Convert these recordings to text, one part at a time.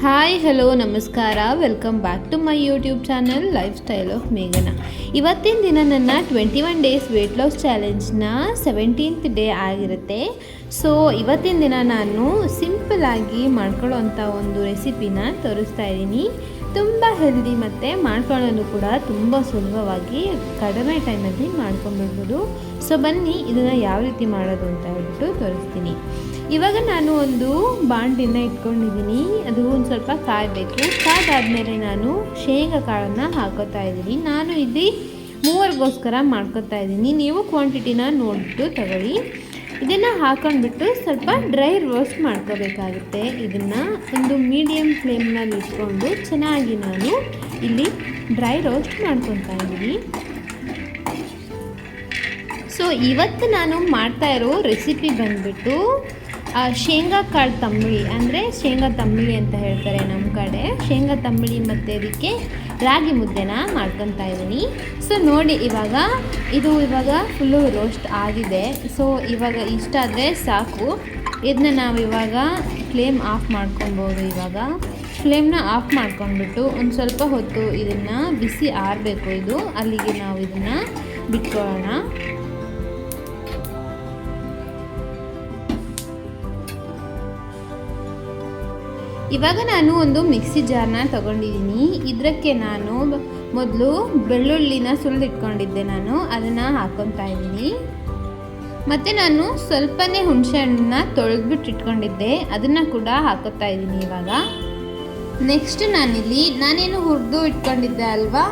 Hi hello ನಮಸ್ಕಾರ, welcome back to my YouTube channel lifestyle of ಮೇಘನಾ. ಇವತ್ತಿನ ದಿನ ನನ್ನ 21 ಡೇಸ್ ವೆಯ್ಟ್ ಲಾಸ್ ಚಾಲೆಂಜ್ನ 17th ಡೇ ಆಗಿರುತ್ತೆ. ಸೊ ಇವತ್ತಿನ ದಿನ ನಾನು ಸಿಂಪಲ್ಲಾಗಿ ಮಾಡ್ಕೊಳ್ಳೋವಂಥ ಒಂದು ರೆಸಿಪಿನ ತೋರಿಸ್ತಾ ಇದ್ದೀನಿ. ತುಂಬ ಹೆಲ್ದಿ ಮತ್ತು ಮಾಡ್ಕೊಳ್ಳೋದು ಕೂಡ ತುಂಬ ಸುಲಭವಾಗಿ ಕಡಿಮೆ ಟೈಮಲ್ಲಿ ಮಾಡ್ಕೊಂಡ್ಬಿಡ್ಬೋದು. ಸೊ ಬನ್ನಿ ಇದನ್ನು ಯಾವ ರೀತಿ ಮಾಡೋದು ಅಂತ ಹೇಳ್ಬಿಟ್ಟು ತೋರಿಸ್ತೀನಿ. ಇವಾಗ ನಾನು ಒಂದು ಬಾಣಲಿನ ಇಟ್ಕೊಂಡಿದ್ದೀನಿ. ಅದು ಒಂದು ಸ್ವಲ್ಪ ಕಾಯಬೇಕು. ಕಾದಾದಮೇಲೆ ನಾನು ಶೇಂಗಾ ಕಾಳನ್ನು ಹಾಕೋತಾ ಇದ್ದೀನಿ. ನಾನು ಇಲ್ಲಿ 3ಗೋಸ್ಕರ ಮಾಡ್ಕೊತಾ ಇದ್ದೀನಿ. ನೀವು ಕ್ವಾಂಟಿಟಿನ ನೋಡಿಬಿಟ್ಟು ತಗೊಳ್ಳಿ. ಇದನ್ನು ಹಾಕೊಂಡ್ಬಿಟ್ಟು ಸ್ವಲ್ಪ ಡ್ರೈ ರೋಸ್ಟ್ ಮಾಡ್ಕೋಬೇಕಾಗುತ್ತೆ. ಇದನ್ನು ಒಂದು ಮೀಡಿಯಮ್ ಫ್ಲೇಮ್ನಲ್ಲಿ ಇಟ್ಕೊಂಡು ಚೆನ್ನಾಗಿ ನಾನು ಇಲ್ಲಿ ಡ್ರೈ ರೋಸ್ಟ್ ಮಾಡ್ಕೊತಾ ಇದ್ದೀನಿ. ಸೊ ಇವತ್ತು ನಾನು ಮಾಡ್ತಾ ಇರೋ ರೆಸಿಪಿ ಬಂದುಬಿಟ್ಟು ಶೇಂಗಾ ಕಾಳು ತಂಬುಳಿ, ಅಂದರೆ ಶೇಂಗಾ ತಂಬುಳಿ ಅಂತ ಹೇಳ್ತಾರೆ ನಮ್ಮ ಕಡೆ. ಶೇಂಗಾ ತಂಬುಳಿ ಮತ್ತು ಅದಕ್ಕೆ ರಾಗಿ ಮುದ್ದೆನ ಮಾಡ್ಕೊತಾ ಇದ್ದೀನಿ. ಸೊ ನೋಡಿ ಇವಾಗ ಫುಲ್ಲು ರೋಸ್ಟ್ ಆಗಿದೆ. ಸೊ ಇವಾಗ ಇಷ್ಟ ಆದರೆ ಸಾಕು. ಇದನ್ನ ನಾವು ಇವಾಗ ಫ್ಲೇಮ್ ಆಫ್ ಮಾಡ್ಕೊಬೋದು. ಇವಾಗ ಫ್ಲೇಮ್ನ ಆಫ್ ಮಾಡ್ಕೊಂಡ್ಬಿಟ್ಟು ಒಂದು ಸ್ವಲ್ಪ ಹೊತ್ತು ಇದನ್ನು ಬಿಸಿ ಆರಬೇಕು. ಇದು ಅಲ್ಲಿಗೆ ನಾವು ಇದನ್ನು ಬಿಟ್ಕೊಳ್ಳೋಣ. ಇವಾಗ ನಾನು ಒಂದು ಮಿಕ್ಸಿ ಜಾರ್ನ ತೊಗೊಂಡಿದ್ದೀನಿ. ಇದಕ್ಕೆ ನಾನು ಮೊದಲು ಬೆಳ್ಳುಳ್ಳಿನ ಸುಲಿದಿಟ್ಕೊಂಡಿದ್ದೆ, ನಾನು ಅದನ್ನು ಹಾಕ್ಕೊತಾ ಇದ್ದೀನಿ. ಮತ್ತು ನಾನು ಸ್ವಲ್ಪನೇ ಹುಣಸೆ ಹಣ್ಣನ್ನ ತೊಳೆದ್ಬಿಟ್ಟು ಇಟ್ಕೊಂಡಿದ್ದೆ, ಅದನ್ನು ಕೂಡ ಹಾಕೋತಾ ಇದ್ದೀನಿ. ಇವಾಗ ನೆಕ್ಸ್ಟ್ ನಾನೇನು ಹುರಿದು ಇಟ್ಕೊಂಡಿದ್ದೆ ಅಲ್ವಾ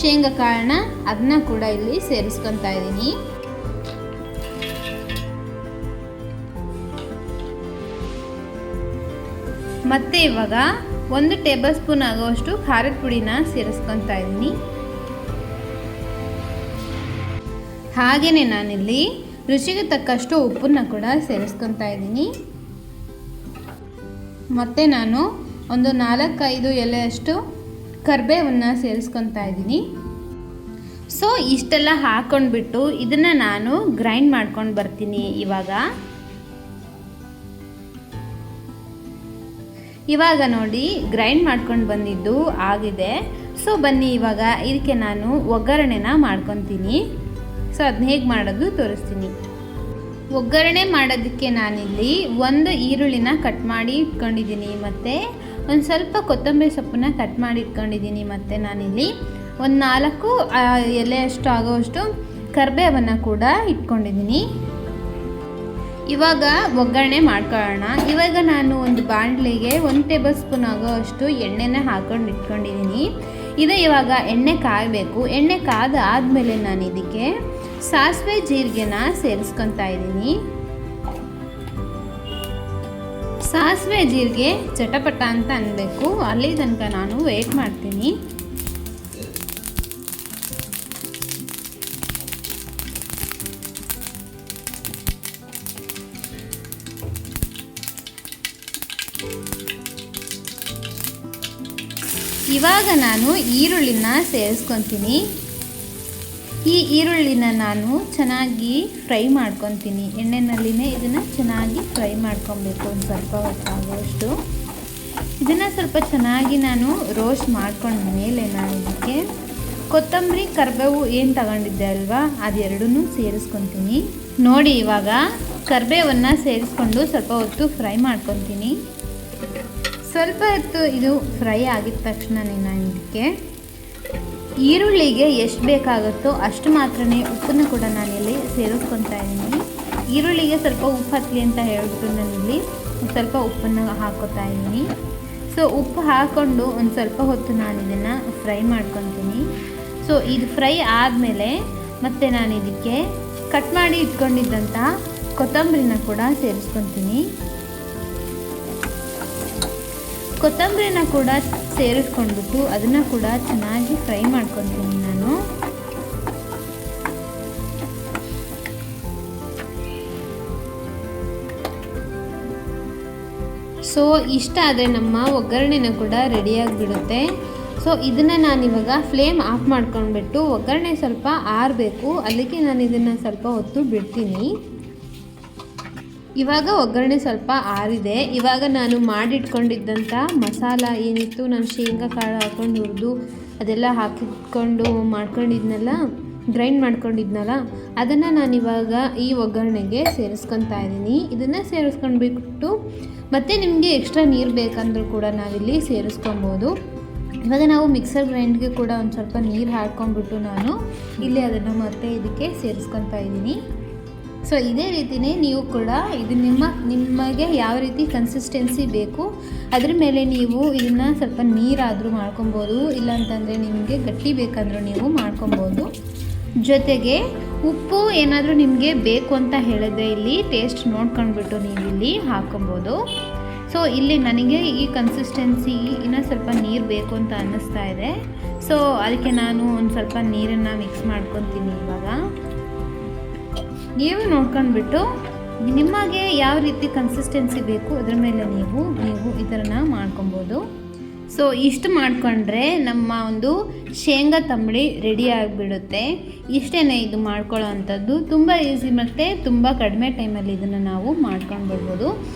ಶೇಂಗಾ ಕಾಳನ್ನ, ಅದನ್ನ ಕೂಡ ಇಲ್ಲಿ ಸೇರಿಸ್ಕೊತಾ ಇದ್ದೀನಿ. ಮತ್ತು ಇವಾಗ 1 ಟೇಬಲ್ ಸ್ಪೂನ್ ಆಗುವಷ್ಟು ಖಾರದ ಪುಡಿನ ಸೇರಿಸ್ಕೊತಾ ಇದ್ದೀನಿ. ಹಾಗೆಯೇ ನಾನಿಲ್ಲಿ ರುಚಿಗೆ ತಕ್ಕಷ್ಟು ಉಪ್ಪನ್ನು ಕೂಡ ಸೇರಿಸ್ಕೊತಾ ಇದ್ದೀನಿ. ಮತ್ತು ನಾನು ಒಂದು 4-5 ಎಲೆಯಷ್ಟು ಕರಿಬೇವನ್ನು ಸೇರಿಸ್ಕೊತಾ ಇದ್ದೀನಿ. ಸೊ ಇಷ್ಟೆಲ್ಲ ಹಾಕ್ಕೊಂಡ್ಬಿಟ್ಟು ಇದನ್ನು ನಾನು ಗ್ರೈಂಡ್ ಮಾಡ್ಕೊಂಡು ಬರ್ತೀನಿ. ಇವಾಗ ನೋಡಿ ಗ್ರೈಂಡ್ ಮಾಡ್ಕೊಂಡು ಬಂದಿದ್ದು ಆಗಿದೆ. ಸೊ ಬನ್ನಿ ಇವಾಗ ಇದಕ್ಕೆ ನಾನು ಒಗ್ಗರಣೆನ ಮಾಡ್ಕೊತೀನಿ. ಸೊ ಅದನ್ನ ಹೇಗೆ ಮಾಡೋದು ತೋರಿಸ್ತೀನಿ. ಒಗ್ಗರಣೆ ಮಾಡೋದಕ್ಕೆ ನಾನಿಲ್ಲಿ 1 ಈರುಳ್ಳಿನ ಕಟ್ ಮಾಡಿ ಇಟ್ಕೊಂಡಿದ್ದೀನಿ. ಮತ್ತು ಒಂದು ಸ್ವಲ್ಪ ಕೊತ್ತಂಬರಿ ಸೊಪ್ಪನ್ನ ಕಟ್ ಮಾಡಿ ಇಟ್ಕೊಂಡಿದ್ದೀನಿ. ಮತ್ತು ನಾನಿಲ್ಲಿ ಒಂದು 4 ಎಲೆಯಷ್ಟು ಆಗೋವಷ್ಟು ಕರಿಬೇವನ್ನು ಕೂಡ ಇಟ್ಕೊಂಡಿದ್ದೀನಿ. ಇವಾಗ ಒಗ್ಗರಣೆ ಮಾಡ್ಕೊಳ್ಳೋಣ. ಇವಾಗ ನಾನು ಒಂದು ಬಾಣಲಿಗೆ 1 ಟೇಬಲ್ ಸ್ಪೂನ್ ಆಗೋವಷ್ಟು ಎಣ್ಣೆನ ಹಾಕೊಂಡು ಇಟ್ಕೊಂಡಿದ್ದೀನಿ. ಇದು ಇವಾಗ ಎಣ್ಣೆ ಕಾಯಬೇಕು. ಎಣ್ಣೆ ಕಾದಾದಮೇಲೆ ನಾನು ಇದಕ್ಕೆ ಸಾಸಿವೆ ಜೀರಿಗೆನ ಸೇರಿಸ್ಕೊತಾ ಇದ್ದೀನಿ. ಸಾಸಿವೆ ಜೀರಿಗೆ ಚಟಪಟ ಅಂತ ಅನ್ನಬೇಕು, ಅಲ್ಲಿ ತನಕ ನಾನು ವೇಟ್ ಮಾಡ್ತೀನಿ. ಇವಾಗ ನಾನು ಈರುಳ್ಳಿನ ಸೇರಿಸ್ಕೊತೀನಿ. ಈ ಈರುಳ್ಳಿನ ನಾನು ಚೆನ್ನಾಗಿ ಫ್ರೈ ಮಾಡ್ಕೊತೀನಿ. ಎಣ್ಣೆನಲ್ಲಿನೇ ಇದನ್ನು ಚೆನ್ನಾಗಿ ಫ್ರೈ ಮಾಡ್ಕೊಬೇಕು. ಒಂದು ಸ್ವಲ್ಪ ಹೊತ್ತಾಗುವಷ್ಟು ಇದನ್ನು ಸ್ವಲ್ಪ ಚೆನ್ನಾಗಿ ನಾನು ರೋಸ್ಟ್ ಮಾಡ್ಕೊಂಡ ಮೇಲೆ ನಾನು ಇದಕ್ಕೆ ಕೊತ್ತಂಬರಿ ಕರಿಬೇವು ಏನು ತಗೊಂಡಿದ್ದೆ ಅಲ್ವಾ, ಅದೆರಡನ್ನೂ ಸೇರಿಸ್ಕೊತೀನಿ. ನೋಡಿ ಇವಾಗ ಕರಿಬೇವನ್ನು ಸೇರಿಸ್ಕೊಂಡು ಸ್ವಲ್ಪ ಹೊತ್ತು ಫ್ರೈ ಮಾಡ್ಕೊತೀನಿ. ಸ್ವಲ್ಪ ಹೊತ್ತು ಇದು ಫ್ರೈ ಆಗಿದ ತಕ್ಷಣ ನಾನು ಇದಕ್ಕೆ ಈರುಳ್ಳಿಗೆ ಎಷ್ಟು ಬೇಕಾಗುತ್ತೋ ಅಷ್ಟು ಮಾತ್ರನೇ ಉಪ್ಪನ್ನು ಕೂಡ ನಾನಿಲ್ಲಿ ಸೇರಿಸ್ಕೊತಾ ಇದ್ದೀನಿ. ಈರುಳ್ಳಿಗೆ ಸ್ವಲ್ಪ ಉಪ್ಪು ಹತ್ತಲಿ ಅಂತ ಹೇಳ್ಬಿಟ್ಟು ನಾನಿಲ್ಲಿ ಸ್ವಲ್ಪ ಉಪ್ಪನ್ನು ಹಾಕೋತಾ ಇದ್ದೀನಿ. ಸೊ ಉಪ್ಪು ಹಾಕ್ಕೊಂಡು ಒಂದು ಸ್ವಲ್ಪ ಹೊತ್ತು ನಾನು ಇದನ್ನು ಫ್ರೈ ಮಾಡ್ಕೊತೀನಿ. ಸೊ ಇದು ಫ್ರೈ ಆದಮೇಲೆ ಮತ್ತೆ ನಾನು ಇದಕ್ಕೆ ಕಟ್ ಮಾಡಿ ಇಟ್ಕೊಂಡಿದ್ದಂಥ ಕೊತ್ತಂಬರಿನ ಕೂಡ ಸೇರಿಸ್ಕೊತೀನಿ. ಕೊತ್ತಂಬರಿನ ಕೂಡ ಸೇರಿಸ್ಕೊಂಡ್ಬಿಟ್ಟು ಅದನ್ನು ಕೂಡ ಚೆನ್ನಾಗಿ ಫ್ರೈ ಮಾಡ್ಕೊತೀನಿ ನಾನು. ಸೊ ಇಷ್ಟ ಆದರೆ ನಮ್ಮ ಒಗ್ಗರಣೆನ ಕೂಡ ರೆಡಿಯಾಗಿಬಿಡುತ್ತೆ. ಸೊ ಇದನ್ನು ನಾನಿವಾಗ ಫ್ಲೇಮ್ ಆಫ್ ಮಾಡ್ಕೊಂಡ್ಬಿಟ್ಟು ಒಗ್ಗರಣೆ ಸ್ವಲ್ಪ ಆರಬೇಕು, ಅದಕ್ಕೆ ನಾನು ಇದನ್ನು ಸ್ವಲ್ಪ ಹೊತ್ತು ಬಿಡ್ತೀನಿ. ಇವಾಗ ಒಗ್ಗರಣೆ ಸ್ವಲ್ಪ ಆರಿದೆ. ಇವಾಗ ನಾನು ಮಾಡಿಟ್ಕೊಂಡಿದ್ದಂಥ ಮಸಾಲ ಏನಿತ್ತು, ನಾನು ಶೇಂಗಾ ಕಾಳು ಹಾಕ್ಕೊಂಡು ಹುರಿದು ಅದೆಲ್ಲ ಹಾಕಿಟ್ಕೊಂಡು ಮಾಡ್ಕೊಂಡಿದ್ನಲ್ಲ, ಗ್ರೈಂಡ್ ಮಾಡ್ಕೊಂಡಿದ್ನಲ್ಲ, ಅದನ್ನು ನಾನಿವಾಗ ಈ ಒಗ್ಗರಣೆಗೆ ಸೇರಿಸ್ಕೊತಾ ಇದ್ದೀನಿ. ಇದನ್ನು ಸೇರಿಸ್ಕೊಂಡ್ಬಿಟ್ಟು ಮತ್ತು ನಿಮಗೆ ಎಕ್ಸ್ಟ್ರಾ ನೀರು ಬೇಕಂದ್ರೂ ಕೂಡ ನಾವಿಲ್ಲಿ ಸೇರಿಸ್ಕೊಬೋದು. ಇವಾಗ ನಾವು ಮಿಕ್ಸರ್ ಗ್ರೈಂಡ್ಗೆ ಕೂಡ ಒಂದು ಸ್ವಲ್ಪ ನೀರು ಹಾಕ್ಕೊಂಡ್ಬಿಟ್ಟು ನಾನು ಇಲ್ಲಿ ಅದನ್ನು ಮತ್ತೆ ಇದಕ್ಕೆ ಸೇರಿಸ್ಕೊತಾ ಇದ್ದೀನಿ. ಸೊ ಇದೇ ರೀತಿಯೇ ನೀವು ಕೂಡ ಇದು ನಿಮಗೆ ಯಾವ ರೀತಿ ಕನ್ಸಿಸ್ಟೆನ್ಸಿ ಬೇಕು ಅದ್ರ ಮೇಲೆ ನೀವು ಇದನ್ನು ಸ್ವಲ್ಪ ನೀರಾದರೂ ಮಾಡ್ಕೊಬೋದು, ಇಲ್ಲಾಂತಂದರೆ ನಿಮಗೆ ಗಟ್ಟಿ ಬೇಕಂದ್ರೂ ನೀವು ಮಾಡ್ಕೊಬೋದು. ಜೊತೆಗೆ ಉಪ್ಪು ಏನಾದರೂ ನಿಮಗೆ ಬೇಕು ಅಂತ ಹೇಳಿದ್ರೆ ಇಲ್ಲಿ ಟೇಸ್ಟ್ ನೋಡ್ಕೊಂಡ್ಬಿಟ್ಟು ನೀವು ಇಲ್ಲಿ ಹಾಕ್ಕೊಬೋದು. ಸೊ ಇಲ್ಲಿ ನನಗೆ ಈ ಕನ್ಸಿಸ್ಟೆನ್ಸಿ ಇನ್ನೂ ಸ್ವಲ್ಪ ನೀರು ಬೇಕು ಅಂತ ಅನ್ನಿಸ್ತಾ ಇದೆ. ಸೊ ಅದಕ್ಕೆ ನಾನು ಒಂದು ಸ್ವಲ್ಪ ನೀರನ್ನು ಮಿಕ್ಸ್ ಮಾಡ್ಕೊತೀನಿ. ಇವಾಗ ನೀವು ನೋಡ್ಕೊಂಡ್ಬಿಟ್ಟು ನಿಮಗೆ ಯಾವ ರೀತಿ ಕನ್ಸಿಸ್ಟೆನ್ಸಿ ಬೇಕು ಅದ್ರ ಮೇಲೆ ನೀವು ಇದನ್ನು ಮಾಡ್ಕೊಬೋದು. ಸೊ ಇಷ್ಟು ಮಾಡಿಕೊಂಡ್ರೆ ನಮ್ಮ ಒಂದು ಶೇಂಗಾ ತಂಬಳಿ ರೆಡಿ ಆಗಿಬಿಡುತ್ತೆ. ಇಷ್ಟೇ ಇದು ಮಾಡ್ಕೊಳ್ಳೋ ಅಂಥದ್ದು. ತುಂಬ ಈಸಿ ಮತ್ತು ತುಂಬ ಕಡಿಮೆ ಟೈಮಲ್ಲಿ ಇದನ್ನು ನಾವು ಮಾಡ್ಕೊಂಡು ಬರ್ಬೋದು.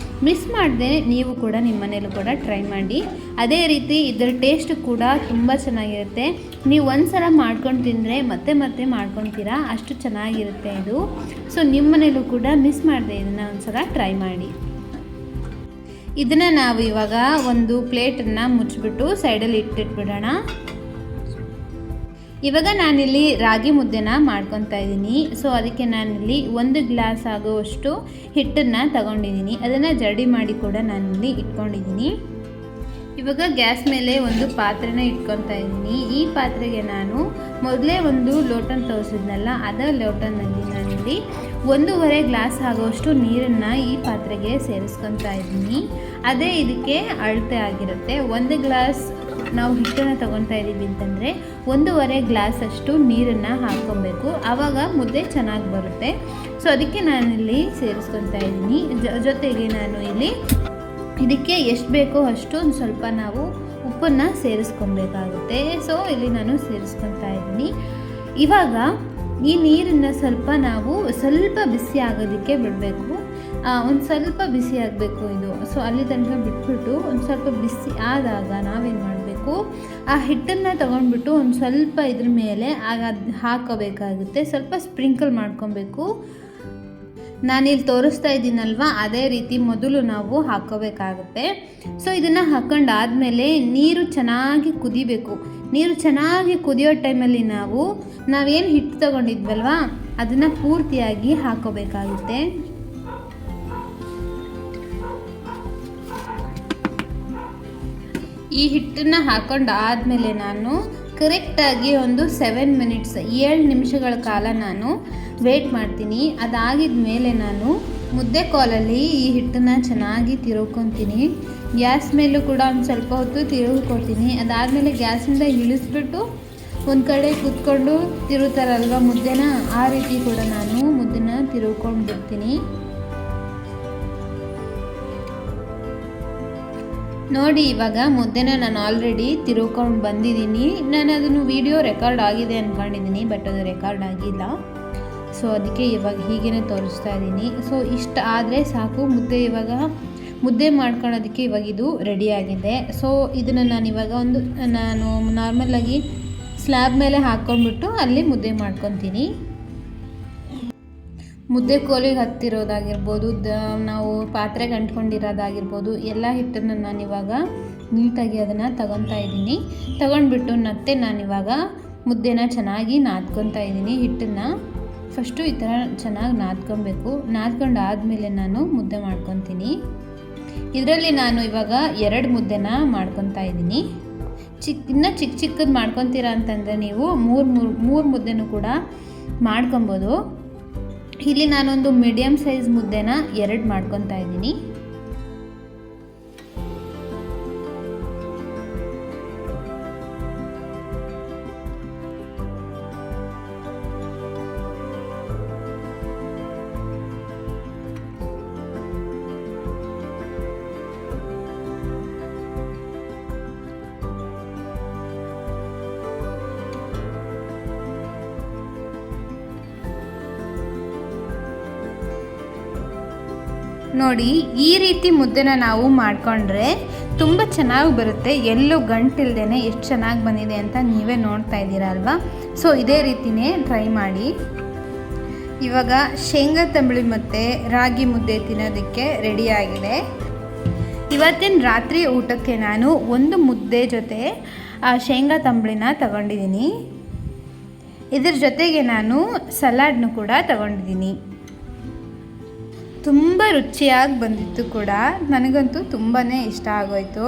ಮಿಸ್ ಮಾಡದೆ ನೀವು ಕೂಡ ನಿಮ್ಮ ಮನೇಲೂ ಕೂಡ ಟ್ರೈ ಮಾಡಿ. ಅದೇ ರೀತಿ ಇದರ ಟೇಸ್ಟ್ ಕೂಡ ತುಂಬ ಚೆನ್ನಾಗಿರುತ್ತೆ. ನೀವು ಒಂದು ಸಲ ಮಾಡ್ಕೊಂಡು ತಿಂದರೆ ಮತ್ತೆ ಮತ್ತೆ ಮಾಡ್ಕೊತೀರಾ, ಅಷ್ಟು ಚೆನ್ನಾಗಿರುತ್ತೆ ಇದು. ಸೊ ನಿಮ್ಮ ಮನೇಲೂ ಕೂಡ ಮಿಸ್ ಮಾಡದೆ ಇದನ್ನು ಒಂದು ಸಲ ಟ್ರೈ ಮಾಡಿ. ಇದನ್ನು ನಾವು ಇವಾಗ ಒಂದು ಪ್ಲೇಟನ್ನು ಮುಚ್ಚಿಬಿಟ್ಟು ಸೈಡಲ್ಲಿ ಇಟ್ಟಿಟ್ಬಿಡೋಣ. ಇವಾಗ ನಾನಿಲ್ಲಿ ರಾಗಿ ಮುದ್ದೆನ ಮಾಡ್ಕೊತಾ ಇದ್ದೀನಿ. ಸೊ ಅದಕ್ಕೆ ನಾನಿಲ್ಲಿ 1 ಗ್ಲಾಸ್ ಆಗುವಷ್ಟು ಹಿಟ್ಟನ್ನು ತಗೊಂಡಿದ್ದೀನಿ. ಅದನ್ನು ಜರಡಿ ಮಾಡಿ ಕೂಡ ನಾನಿಲ್ಲಿ ಇಟ್ಕೊಂಡಿದ್ದೀನಿ. ಇವಾಗ ಗ್ಯಾಸ್ ಮೇಲೆ ಒಂದು ಪಾತ್ರೆನ ಇಟ್ಕೊತಾ ಇದ್ದೀನಿ. ಈ ಪಾತ್ರೆಗೆ ನಾನು ಮೊದಲೇ ಒಂದು ಲೋಟನ ತೋರಿಸಿದ್ನಲ್ಲ, ಅದೇ ಲೋಟನಲ್ಲಿ ನಾನಿಲ್ಲಿ 1.5 ಗ್ಲಾಸ್ ಆಗೋಷ್ಟು ನೀರನ್ನು ಈ ಪಾತ್ರೆಗೆ ಸೇರಿಸ್ಕೊತಾ ಇದ್ದೀನಿ. ಅದೇ ಇದಕ್ಕೆ ಅಳತೆ ಆಗಿರುತ್ತೆ. 1 ಗ್ಲಾಸ್ ನಾವು ಹಿಟ್ಟನ್ನು ತೊಗೊತಾ ಇದ್ದೀವಿ ಅಂತಂದರೆ 1.5 ಗ್ಲಾಸ್ ಅಷ್ಟು ನೀರನ್ನು ಹಾಕ್ಕೊಬೇಕು. ಆವಾಗ ಮುದ್ದೆ ಚೆನ್ನಾಗಿ ಬರುತ್ತೆ. ಸೊ ಅದಕ್ಕೆ ನಾನಿಲ್ಲಿ ಸೇರಿಸ್ಕೊತಾ ಇದ್ದೀನಿ. ಜೊತೆಗೆ ನಾನು ಇಲ್ಲಿ ಇದಕ್ಕೆ ಎಷ್ಟು ಬೇಕೋ ಅಷ್ಟು ಒಂದು ಸ್ವಲ್ಪ ನಾವು ಉಪ್ಪನ್ನು ಸೇರಿಸ್ಕೊಬೇಕಾಗುತ್ತೆ. ಸೊ ಇಲ್ಲಿ ನಾನು ಸೇರಿಸ್ಕೊತಾ ಇದ್ದೀನಿ. ಇವಾಗ ಈ ನೀರನ್ನು ಸ್ವಲ್ಪ ಬಿಸಿ ಆಗೋದಕ್ಕೆ ಬಿಡಬೇಕು. ಒಂದು ಸ್ವಲ್ಪ ಬಿಸಿ ಆಗಬೇಕು ಇದು. ಸೊ ಅಲ್ಲಿ ತನಕ ಬಿಟ್ಬಿಟ್ಟು ಒಂದು ಸ್ವಲ್ಪ ಬಿಸಿ ಆದಾಗ ನಾವೇನು ಮಾಡಬೇಕು, ಆ ಹಿಟ್ಟನ್ನು ತೊಗೊಂಡ್ಬಿಟ್ಟು ಒಂದು ಸ್ವಲ್ಪ ಇದ್ರ ಮೇಲೆ ಹಾಕೋಬೇಕಾಗುತ್ತೆ. ಸ್ವಲ್ಪ ಸ್ಪ್ರಿಂಕಲ್ ಮಾಡ್ಕೊಬೇಕು. ನಾನಿಲ್ಲಿ ತೋರಿಸ್ತಾ ಇದ್ದೀನಲ್ವ, ಅದೇ ರೀತಿ ಮೊದಲು ನಾವು ಹಾಕ್ಕೋಬೇಕಾಗುತ್ತೆ. ಸೊ ಇದನ್ನು ಹಾಕ್ಕೊಂಡಾದಮೇಲೆ ನೀರು ಚೆನ್ನಾಗಿ ಕುದಿಬೇಕು. ನೀರು ಚೆನ್ನಾಗಿ ಕುದಿಯೋ ಟೈಮಲ್ಲಿ ನಾವೇನು ಹಿಟ್ಟು ತೊಗೊಂಡಿದ್ವಲ್ವ ಅದನ್ನು ಪೂರ್ತಿಯಾಗಿ ಹಾಕ್ಕೋಬೇಕಾಗುತ್ತೆ. ಈ ಹಿಟ್ಟನ್ನು ಹಾಕ್ಕೊಂಡಾದಮೇಲೆ ನಾನು ಕರೆಕ್ಟಾಗಿ ಒಂದು 7 ಮಿನಿಟ್ಸ್ 7 ನಿಮಿಷಗಳ ಕಾಲ ನಾನು ವೇಟ್ ಮಾಡ್ತೀನಿ. ಅದಾಗಿದ ಮೇಲೆ ನಾನು ಮುದ್ದೆ ಕೋಲಲ್ಲಿ ಈ ಹಿಟ್ಟನ್ನು ಚೆನ್ನಾಗಿ ತಿರುವ್ಕೊತೀನಿ. ಗ್ಯಾಸ್ ಮೇಲೂ ಕೂಡ ಒಂದು ಸ್ವಲ್ಪ ಹೊತ್ತು ತಿರುಗ್ಕೊತೀನಿ. ಅದಾದಮೇಲೆ ಗ್ಯಾಸಿಂದ ಇಳಿಸ್ಬಿಟ್ಟು ಒಂದು ಕಡೆ ಕೂತ್ಕೊಂಡು ತಿರುಗ್ತಾರಲ್ವ ಮುದ್ದೆನ, ಆ ರೀತಿ ಕೂಡ ನಾನು ಮುದ್ದೆನ ತಿರುವ್ಕೊಂಡು ಬಿಡ್ತೀನಿ. ನೋಡಿ ಇವಾಗ ಮುದ್ದೆನ ನಾನು ಆಲ್ರೆಡಿ ತಿರುವ್ಕೊಂಡು ಬಂದಿದ್ದೀನಿ. ನಾನು ಅದನ್ನು ವಿಡಿಯೋ ರೆಕಾರ್ಡ್ ಆಗಿದೆ ಅಂದ್ಕೊಂಡಿದ್ದೀನಿ, ಬಟ್ ಅದು ರೆಕಾರ್ಡ್ ಆಗಿಲ್ಲ. ಸೊ ಅದಕ್ಕೆ ಇವಾಗ ಹೀಗೇ ತೋರಿಸ್ತಾ ಇದ್ದೀನಿ. ಸೊ ಇಷ್ಟ ಆದರೆ ಸಾಕು. ಮುದ್ದೆ ಮಾಡ್ಕೊಳ್ಳೋದಕ್ಕೆ ಇವಾಗ ಇದು ರೆಡಿಯಾಗಿದೆ. ಸೊ ಇದನ್ನು ನಾನು ನಾರ್ಮಲಾಗಿ ಸ್ಲ್ಯಾಬ್ ಮೇಲೆ ಹಾಕ್ಕೊಂಡ್ಬಿಟ್ಟು ಅಲ್ಲಿ ಮುದ್ದೆ ಮಾಡ್ಕೊತೀನಿ. ಮುದ್ದೆ ಕೋಲಿಗೆ ಹತ್ತಿರೋದಾಗಿರ್ಬೋದು, ನಾವು ಪಾತ್ರೆಗೆ ಅಂಟ್ಕೊಂಡಿರೋದಾಗಿರ್ಬೋದು, ಎಲ್ಲ ಹಿಟ್ಟನ್ನು ನಾನಿವಾಗ ನೀಟಾಗಿ ಅದನ್ನು ತಗೊತಾ ಇದ್ದೀನಿ. ತಗೊಂಡ್ಬಿಟ್ಟು ಮತ್ತೆ ನಾನಿವಾಗ ಮುದ್ದೆನ ಚೆನ್ನಾಗಿ ನಾದ್ಕೊತಾ ಇದ್ದೀನಿ. ಹಿಟ್ಟನ್ನು ಫಸ್ಟು ಈ ಥರ ಚೆನ್ನಾಗಿ ನಾದ್ಕೊಬೇಕು. ನಾದ್ಕೊಂಡಾದಮೇಲೆ ನಾನು ಮುದ್ದೆ ಮಾಡ್ಕೊತೀನಿ. ಇದರಲ್ಲಿ ನಾನು ಇವಾಗ 2 ಮುದ್ದೆನ ಮಾಡ್ಕೊತಾ ಇದ್ದೀನಿ. ಇನ್ನೂ ಚಿಕ್ಕದು ಮಾಡ್ಕೊತೀರಾ ಅಂತಂದರೆ ನೀವು 3 ಮುದ್ದೆನೂ ಕೂಡ ಮಾಡ್ಕೊಬೋದು. ಇಲ್ಲಿ ನಾನೊಂದು ಮೀಡಿಯಮ್ ಸೈಜ್ ಮುದ್ದೆನ 2 ಮಾಡ್ಕೊತಾ ಇದ್ದೀನಿ. ನೋಡಿ ಈ ರೀತಿ ಮುದ್ದೆನ ನಾವು ಮಾಡಿಕೊಂಡ್ರೆ ತುಂಬ ಚೆನ್ನಾಗಿ ಬರುತ್ತೆ. ಎಲ್ಲೂ ಗಂಟಿಲ್ದೇ ಎಷ್ಟು ಚೆನ್ನಾಗಿ ಬಂದಿದೆ ಅಂತ ನೀವೇ ನೋಡ್ತಾ ಇದ್ದೀರಾ ಅಲ್ವಾ. ಸೊ ಇದೇ ರೀತಿಯೇ ಟ್ರೈ ಮಾಡಿ. ಇವಾಗ ಶೇಂಗಾ ತಂಬಳಿ ಮತ್ತು ರಾಗಿ ಮುದ್ದೆ ತಿನ್ನೋದಕ್ಕೆ ರೆಡಿಯಾಗಿದೆ. ಇವತ್ತಿನ ರಾತ್ರಿ ಊಟಕ್ಕೆ ನಾನು ಒಂದು ಮುದ್ದೆ ಜೊತೆ ಶೇಂಗಾ ತಂಬಳಿನ ತಗೊಂಡಿದ್ದೀನಿ. ಇದ್ರ ಜೊತೆಗೆ ನಾನು ಸಲಾಡ್ನು ಕೂಡ ತಗೊಂಡಿದ್ದೀನಿ. ತುಂಬ ರುಚಿಯಾಗಿ ಬಂದಿತ್ತು ಕೂಡ, ನನಗಂತೂ ತುಂಬಾ ಇಷ್ಟ ಆಗೋಯಿತು.